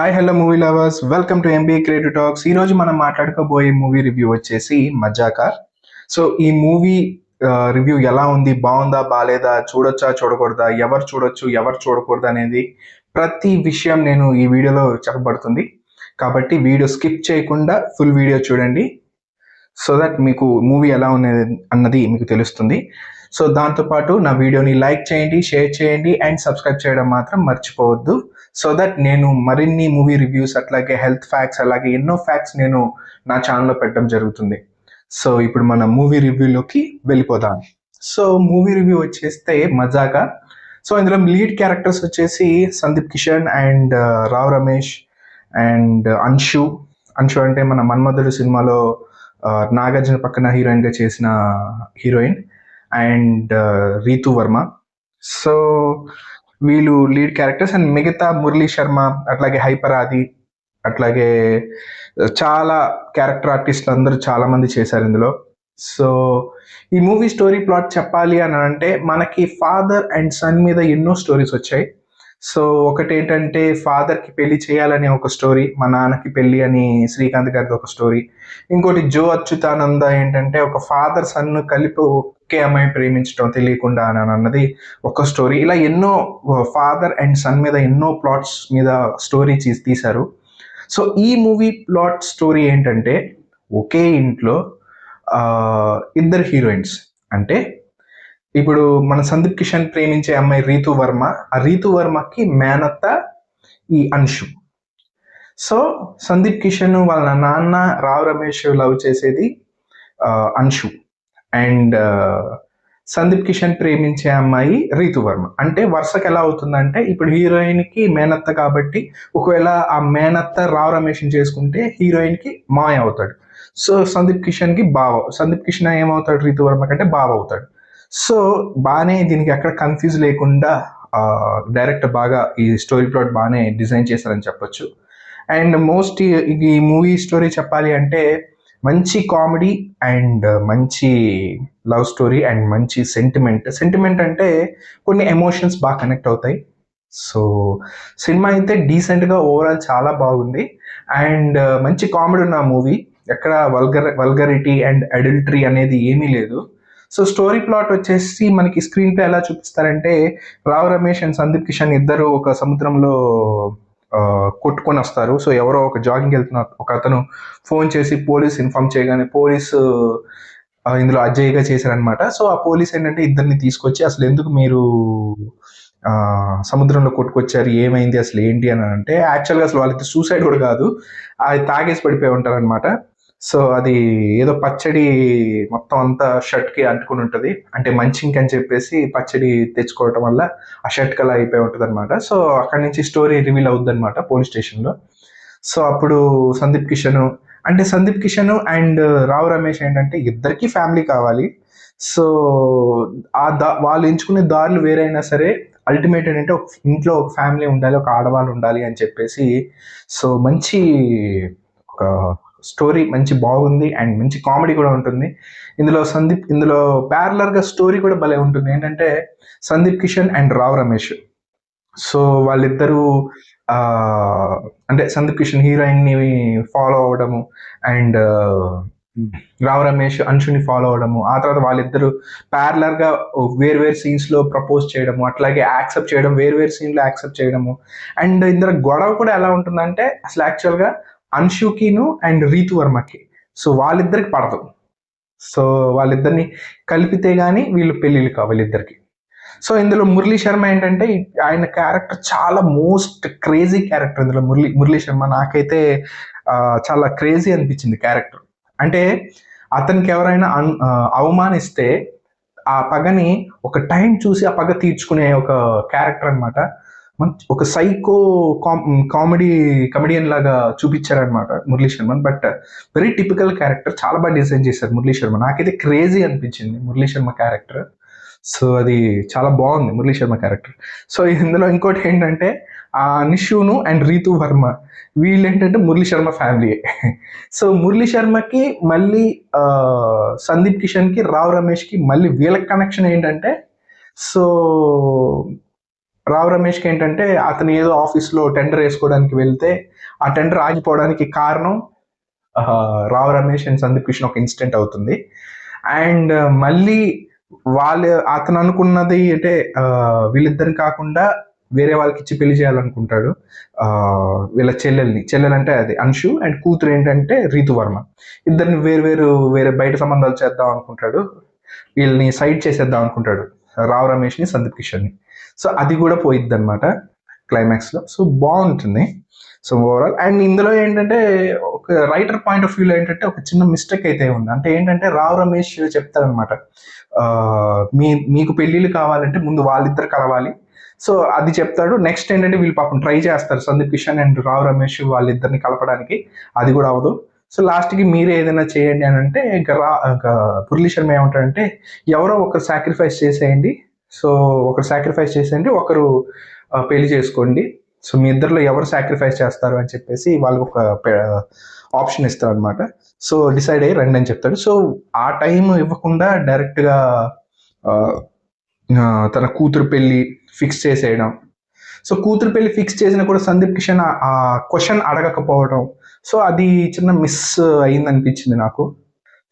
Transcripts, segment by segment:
Hi hello movie lovers, welcome to MBA creative talks. ఈ రోజు మనం మాట్లాడుకోబోయే మూవీ రివ్యూ వచ్చేసి మజాకా. సో ఈ మూవీ రివ్యూ ఎలా ఉంది, బాగుందా బాలేదా, చూడొచ్చా చూడకూడదా, ఎవరు చూడొచ్చు ఎవరు చూడకూడదు అనేది ప్రతి విషయం నేను ఈ వీడియోలో చెప్పబడుతుంది. కాబట్టి వీడియో స్కిప్ చేయకుండా ఫుల్ వీడియో చూడండి, సో దట్ మీకు మూవీ ఎలా ఉన్నది అన్నది మీకు తెలుస్తుంది. సో దాంతోపాటు నా వీడియోని లైక్ చేయండి, షేర్ చేయండి అండ్ సబ్స్క్రైబ్ చేయడం మాత్రం మర్చిపోవద్దు. సో దట్ నేను మరిన్ని మూవీ రివ్యూస్, అట్లాగే హెల్త్ ఫ్యాక్ట్స్, అలాగే ఎన్నో ఫ్యాక్ట్స్ నేను నా ఛానల్లో పెట్టడం జరుగుతుంది. సో ఇప్పుడు మన మూవీ రివ్యూలోకి వెళ్ళిపోదాం. సో మూవీ రివ్యూ వచ్చేస్తే మజాకా. సో ఇందులో లీడ్ క్యారెక్టర్స్ వచ్చేసి సందీప్ కిషన్ అండ్ రావ్ రమేష్ అండ్ అంశు. అంశు అంటే మన మన్మధుడు సినిమాలో నాగార్జున పక్కన హీరోయిన్గా చేసిన heroine, and Ritu Varma. So వీళ్ళు లీడ్ క్యారెక్టర్స్. అండ్ మిగతా మురళీ శర్మ, అట్లాగే హైపర్ ఆది, అట్లాగే చాలా క్యారెక్టర్ ఆర్టిస్టులు అందరూ చాలా మంది చేశారు ఇందులో. సో ఈ మూవీ స్టోరీ ప్లాట్ చెప్పాలి అని అంటే మనకి ఫాదర్ అండ్ సన్ మీద ఎన్నో స్టోరీస్ వచ్చాయి. సో ఒకటి ఏంటంటే ఫాదర్కి పెళ్లి చేయాలని ఒక స్టోరీ, మా నాన్నకి పెళ్లి అని శ్రీకాంత్ గారిది ఒక స్టోరీ. ఇంకోటి జో అచ్యుతానంద ఏంటంటే ఒక ఫాదర్ సన్ కలిపి ఒకే అమ్మాయి ప్రేమించడం తెలియకుండా అని అన్నది ఒక స్టోరీ. ఇలా ఎన్నో ఫాదర్ అండ్ సన్ మీద ఎన్నో ప్లాట్స్ మీద స్టోరీ తీశారు. సో ఈ మూవీ ప్లాట్ స్టోరీ ఏంటంటే ఒకే ఇంట్లో ఇద్దరు హీరోయిన్స్. అంటే ఇప్పుడు మన సందీప్ కిషన్ ప్రేమించే అమ్మాయి రీతు వర్మ, ఆ రీతు వర్మకి మేనత్త ఈ అంశు. సో సందీప్ కిషన్ వాళ్ళ నాన్న రావ్ రమేష్ లవ్ చేసేది అంశు, అండ్ సందీప్ కిషన్ ప్రేమించే అమ్మాయి రీతు వర్మ. అంటే వరుసకి ఎలా అవుతుందంటే ఇప్పుడు హీరోయిన్కి మేనత్త కాబట్టి ఒకవేళ ఆ మేనత్త రావ్ రమేష్ని చేసుకుంటే హీరోయిన్కి మాయ అవుతాడు. సో సందీప్ కిషన్కి బావ, సందీప్ కిషన్ ఏమవుతాడు రీతు వర్మ కంటే బావ అవుతాడు. సో బాగానే దీనికి ఎక్కడ కన్ఫ్యూజ్ లేకుండా డైరెక్టర్ బాగా ఈ స్టోరీ ప్లాట్ బాగానే డిజైన్ చేశారని చెప్పొచ్చు. అండ్ మోస్ట్ ఈ మూవీ స్టోరీ చెప్పాలి అంటే మంచి కామెడీ అండ్ మంచి లవ్ స్టోరీ అండ్ మంచి సెంటిమెంట్ అంటే కొన్ని ఎమోషన్స్ బాగా కనెక్ట్ అవుతాయి. సో సినిమా అయితే డీసెంట్గా ఓవరాల్ చాలా బాగుంది. అండ్ మంచి కామెడీ ఉన్న మూవీ, ఎక్కడ వల్గరిటీ అండ్ అడల్టరీ అనేది ఏమీ లేదు. సో స్టోరీ ప్లాట్ వచ్చేసి మనకి స్క్రీన్ ప్లే ఎలా చూపిస్తారంటే రావ్ రమేష్ అండ్ సందీప్ కిషన్ ఇద్దరు ఒక సముద్రంలో కొట్టుకొని వస్తారు. సో ఎవరో ఒక జాగింగ్ వెళ్తున్న ఒక అతను ఫోన్ చేసి పోలీస్ ఇన్ఫార్మ్ చేయగానే పోలీసు ఇందులో అజయ్గా చేశారనమాట. సో ఆ పోలీస్ ఏంటంటే ఇద్దరిని తీసుకొచ్చి అసలు ఎందుకు మీరు సముద్రంలో కొట్టుకొచ్చారు, ఏమైంది అసలు ఏంటి అని అంటే యాక్చువల్గా అసలు వాళ్ళకి సూసైడ్ కూడా కాదు, అది తాగేసి పడిపోయి ఉంటారు అనమాట. సో అది ఏదో పచ్చడి మొత్తం అంతా షర్ట్కి అంటుకుని ఉంటుంది, అంటే మంచింగ్ అని చెప్పేసి పచ్చడి తెచ్చుకోవటం వల్ల ఆ షర్ట్కి అలా అయిపోయి ఉంటుంది అనమాట. సో అక్కడి నుంచి స్టోరీ రివీల్ అవుద్ది అనమాట పోలీస్ స్టేషన్లో. సో అప్పుడు సందీప్ కిషన్ అండ్ రావ్ రమేష్ ఏంటంటే ఇద్దరికి ఫ్యామిలీ కావాలి. సో వాళ్ళు ఎంచుకునే దారులు వేరైనా సరే అల్టిమేట్ ఏంటంటే ఒక ఇంట్లో ఒక ఫ్యామిలీ ఉండాలి, ఒక ఆడవాళ్ళు ఉండాలి అని చెప్పేసి. సో మంచి ఒక స్టోరీ మంచి బాగుంది అండ్ మంచి కామెడీ కూడా ఉంటుంది ఇందులో ప్యారలర్గా స్టోరీ కూడా భలే ఉంటుంది. ఏంటంటే సందీప్ కిషన్ అండ్ రావ్ రమేష్, సో వాళ్ళిద్దరూ అంటే సందీప్ కిషన్ హీరోయిన్ని ఫాలో అవ్వడము అండ్ రావ్ రమేష్ అంశుని ఫాలో అవ్వడము, ఆ తర్వాత వాళ్ళిద్దరూ ప్యారలర్గా వేరు సీన్స్లో ప్రపోజ్ చేయడము, అట్లాగే యాక్సెప్ట్ చేయడం, వేరు సీన్లో యాక్సెప్ట్ చేయడము. అండ్ ఇందులో గొడవ కూడా ఎలా ఉంటుందంటే అసలు యాక్చువల్గా అంశుకిను అండ్ రీతు వర్మకి, సో వాళ్ళిద్దరికి పడదు. సో వాళ్ళిద్దరిని కలిపితే కానీ వీళ్ళు పెళ్ళిళ్ళు కావాలి ఇద్దరికి. సో ఇందులో మురళీ శర్మ ఏంటంటే ఆయన క్యారెక్టర్ చాలా మోస్ట్ క్రేజీ క్యారెక్టర్. ఇందులో మురళీ శర్మ నాకైతే చాలా క్రేజీ అనిపించింది క్యారెక్టర్. అంటే అతనికి ఎవరైనా అవమానిస్తే ఆ పగని ఒక టైం చూసి ఆ పగ తీర్చుకునే ఒక క్యారెక్టర్ అనమాట. ఒక సైకో కమెడియన్ లాగా చూపించారనమాట Murali Sharma. But very typical character, చాలా బాగా డిజైన్ చేశారు మురళీ శర్మ. నాకైతే క్రేజీ అనిపించింది మురళీ శర్మ క్యారెక్టర్. సో అది చాలా బాగుంది మురళీ శర్మ క్యారెక్టర్. సో ఇందులో ఇంకోటి ఏంటంటే ఆ నిషును అండ్ రీతు వర్మ వీళ్ళు ఏంటంటే మురళీ శర్మ ఫ్యామిలీ. సో మురళీ శర్మకి మళ్ళీ సందీప్ కిషన్కి రావ్ రమేష్కి మళ్ళీ వీళ్ళ కనెక్షన్ ఏంటంటే, సో రావు రమేష్కి ఏంటంటే అతను ఏదో ఆఫీస్లో టెండర్ వేసుకోవడానికి వెళ్తే ఆ టెండర్ ఆగిపోవడానికి కారణం రావు రమేష్ అండ్ సందీప్ కిషన్ ఒక ఇన్సిడెంట్ అవుతుంది. అండ్ మళ్ళీ అతను అనుకున్నది అంటే వీళ్ళిద్దరిని కాకుండా వేరే వాళ్ళకి ఇచ్చి పెళ్లి చేయాలనుకుంటాడు. వీళ్ళ చెల్లెలంటే అది అన్షు, అండ్ కూతురు ఏంటంటే రీతు వర్మ. ఇద్దరిని వేరే బయట సంబంధాలు చేద్దాం అనుకుంటాడు. వీళ్ళని సైడ్ చేసేద్దాం అనుకుంటాడు, రావు రమేష్ని సందీప్ కిషన్ని. సో అది కూడా పోయిద్ది అనమాట క్లైమాక్స్లో. సో బాగుంటుంది. సో ఓవరాల్ అండ్ ఇందులో ఏంటంటే ఒక రైటర్ పాయింట్ ఆఫ్ వ్యూలో ఏంటంటే ఒక చిన్న మిస్టేక్ అయితే ఉంది. అంటే ఏంటంటే రావు రమేష్ చెప్తారనమాట, మీకు పెళ్ళిళ్ళు కావాలంటే ముందు వాళ్ళిద్దరు కలవాలి. సో అది చెప్తాడు. నెక్స్ట్ ఏంటంటే వీళ్ళు పాపం ట్రై చేస్తారు, సందీప్ కిషన్ అండ్ రావు రమేష్ వాళ్ళిద్దరిని కలపడానికి. అది కూడా అవ్వదు. సో లాస్ట్కి మీరే ఏదైనా చేయండి అని అంటే మురళీ శర్మ ఏమంటాడంటే ఎవరో ఒకరు సాక్రిఫైస్ చేసేయండి. సో ఒకరు సాక్రిఫైస్ చేసేయండి, ఒకరు పెళ్లి చేసుకోండి. సో మీ ఇద్దరిలో ఎవరు సాక్రిఫైస్ చేస్తారు అని చెప్పేసి వాళ్ళకి ఒక ఆప్షన్ ఇస్తారు అనమాట. సో డిసైడ్ అయ్యి రండి అని చెప్తాడు. సో ఆ టైం ఇవ్వకుండా డైరెక్ట్గా తన కూతురు పెళ్లి ఫిక్స్ చేసేయడం. సో కూతురు పెళ్లి ఫిక్స్ చేసినా కూడా సందీప్ కిషన్ ఆ క్వశ్చన్ అడగకపోవడం. సో అది చిన్న మిస్ అయింది అనిపించింది నాకు.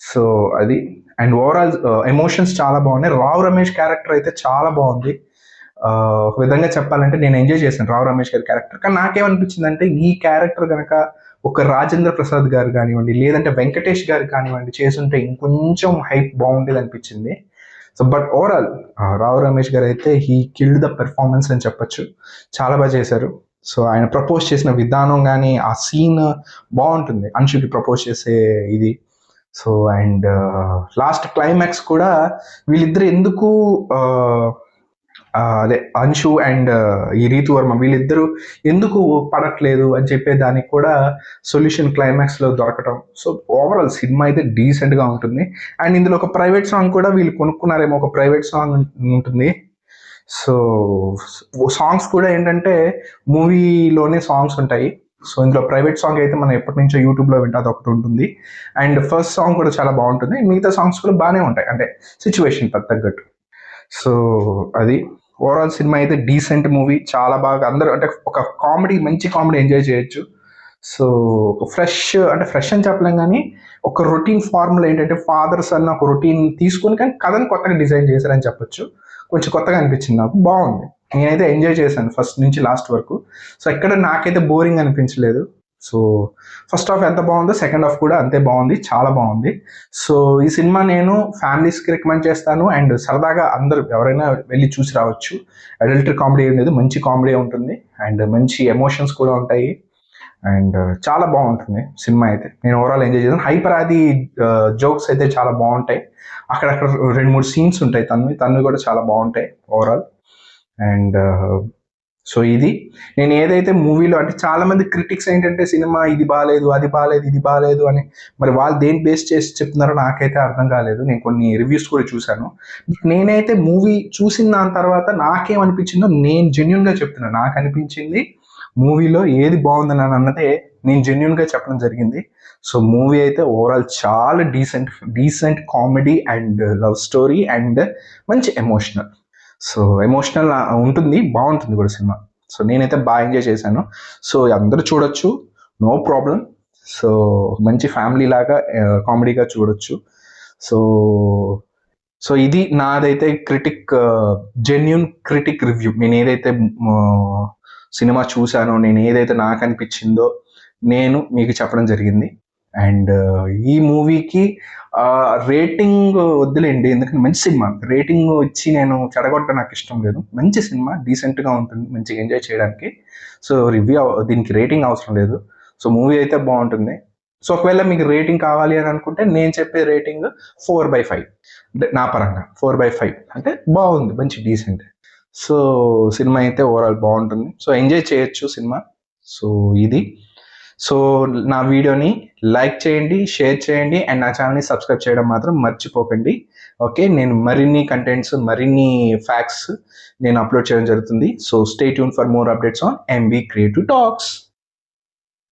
సో అది అండ్ ఓవరాల్ ఎమోషన్స్ చాలా బాగున్నాయి. రావు రమేష్ క్యారెక్టర్ అయితే చాలా బాగుంది. ఒక విధంగా చెప్పాలంటే నేను ఎంజాయ్ చేశాను రావు రమేష్ గారి క్యారెక్టర్. కానీ నాకేమనిపించింది అంటే ఈ క్యారెక్టర్ కనుక ఒక రాజేంద్ర ప్రసాద్ గారు కానివ్వండి, లేదంటే వెంకటేష్ గారు కానివ్వండి చేసుంటే ఇంకొంచెం హైప్ బాగుండేది అనిపించింది. So but overall Rao Ramesh గారు అయితే హీ కిల్డ్ ద పెర్ఫార్మెన్స్ అని చెప్పొచ్చు. చాలా బాగా చేశారు. సో ఆయన ప్రపోజ్ చేసిన విధానం కానీ ఆ సీన్ బాగుంటుంది, అన్షుకి ప్రపోజ్ చేసే ఇది. సో అండ్ లాస్ట్ క్లైమాక్స్ కూడా వీళ్ళిద్దరు ఎందుకు అదే అన్షు అండ్ ఈ రీతు వర్మ వీళ్ళిద్దరూ ఎందుకు పడట్లేదు అని చెప్పే దానికి కూడా సొల్యూషన్ క్లైమాక్స్లో దొరకటం. సో ఓవరాల్ సినిమా అయితే డీసెంట్గా ఉంటుంది. అండ్ ఇందులో ఒక ప్రైవేట్ సాంగ్ కూడా వీళ్ళు కొనుక్కున్నారేమో, ఒక ప్రైవేట్ సాంగ్ ఉంటుంది. సో సాంగ్స్ కూడా ఏంటంటే మూవీలోనే సాంగ్స్ ఉంటాయి. సో ఇందులో ప్రైవేట్ సాంగ్ అయితే మనం ఎప్పటి నుంచో యూట్యూబ్లో వింటే అది ఒకటి ఉంటుంది. అండ్ ఫస్ట్ సాంగ్ కూడా చాలా బాగుంటుంది. మిగతా సాంగ్స్ కూడా బాగానే ఉంటాయి, అంటే సిచ్యువేషన్ తగ్గట్టు. సో అది ఓవరాల్ సినిమా అయితే డీసెంట్ మూవీ. చాలా బాగా అందరూ అంటే ఒక కామెడీ, మంచి కామెడీ ఎంజాయ్ చేయొచ్చు. సో ఒక ఫ్రెష్ అని చెప్పలేం కానీ ఒక రొటీన్ ఫార్ములా ఏంటంటే ఫాదర్ సన్ ఒక రొటీన్ తీసుకొని కానీ కథను కొత్తగా డిజైన్ చేశారని చెప్పొచ్చు. కొంచెం కొత్తగా అనిపించింది నాకు, బాగుంది. నేనైతే ఎంజాయ్ చేశాను ఫస్ట్ నుంచి లాస్ట్ వరకు. సో ఎక్కడ నాకైతే బోరింగ్ అనిపించలేదు. సో ఫస్ట్ హాఫ్ ఎంత బాగుందో సెకండ్ హాఫ్ కూడా అంతే బాగుంది, చాలా బాగుంది. సో ఈ సినిమా నేను ఫ్యామిలీస్కి రికమెండ్ చేస్తాను. అండ్ సరదాగా అందరూ ఎవరైనా వెళ్ళి చూసి రావచ్చు. అడల్టరీ కామెడీ ఏం లేదు, మంచి కామెడీ ఉంటుంది అండ్ మంచి ఎమోషన్స్ కూడా ఉంటాయి. అండ్ చాలా బాగుంటుంది సినిమా అయితే. నేను ఓవరాల్ ఎంజాయ్ చేశాను. హైపర్ ఆది జోక్స్ అయితే చాలా బాగుంటాయి. అక్కడక్కడ 2-3 సీన్స్ ఉంటాయి తన్వి కూడా చాలా బాగుంటాయి ఓవరాల్. అండ్ సో ఇది నేను ఏదైతే మూవీలో అంటే చాలా మంది క్రిటిక్స్ ఏంటంటే సినిమా ఇది బాగాలేదు, అది బాగాలేదు, ఇది బాగాలేదు అని, మరి వాళ్ళు దేని బేస్ చేసి చెప్తున్నారో నాకైతే అర్థం కాలేదు. నేను కొన్ని రివ్యూస్ కూడా చూశాను. నేనైతే మూవీ చూసిన దాని తర్వాత నాకేమనిపించిందో నేను జెన్యున్గా చెప్తున్నాను. నాకు అనిపించింది మూవీలో ఏది బాగుందని అన్నదే నేను జెన్యున్గా చెప్పడం జరిగింది. సో మూవీ అయితే ఓవరాల్ చాలా decent comedy and love story and మంచి ఎమోషనల్. సో ఎమోషనల్ ఉంటుంది, బాగుంటుంది కూడా సినిమా. సో నేనైతే బాగా ఎంజాయ్ చేశాను. సో అందరూ చూడొచ్చు, నో ప్రాబ్లం. సో మంచి ఫ్యామిలీ లాగా కామెడీగా చూడొచ్చు. సో ఇది నాదైతే జెన్యున్ క్రిటిక్ రివ్యూ. నేను ఏదైతే సినిమా చూశానో, నేను ఏదైతే నాకు అనిపించిందో నేను మీకు చెప్పడం జరిగింది. అండ్ ఈ మూవీకి రేటింగ్ వద్దులేండి, ఎందుకంటే మంచి సినిమా. రేటింగ్ ఇచ్చి నేను చెడగొట్టడం నాకు ఇష్టం లేదు. మంచి సినిమా, డీసెంట్గా ఉంటుంది, మంచిగా ఎంజాయ్ చేయడానికి. సో దీనికి రేటింగ్ అవసరం లేదు. సో మూవీ అయితే బాగుంటుంది. సో ఒకవేళ మీకు రేటింగ్ కావాలి అని అనుకుంటే నేను చెప్పే రేటింగ్ 4/5. నా పరంగా 4/5 అంటే బాగుంది, మంచి డీసెంట్. సో సినిమా అయితే ఓవరాల్ బాగుంటుంది. సో ఎంజాయ్ చేయొచ్చు సినిమా. సో ఇది. సో నా వీడియోని లైక్ చేయండి, షేర్ చేయండి అండ్ నా ఛానల్ని సబ్స్క్రైబ్ చేయడం మాత్రం మర్చిపోకండి. ఓకే, నేను మరిన్ని కంటెంట్స్, మరిన్ని ఫ్యాక్ట్స్ నేను అప్లోడ్ చేయడం జరుగుతుంది. So stay tune for more updates on MB creative talks.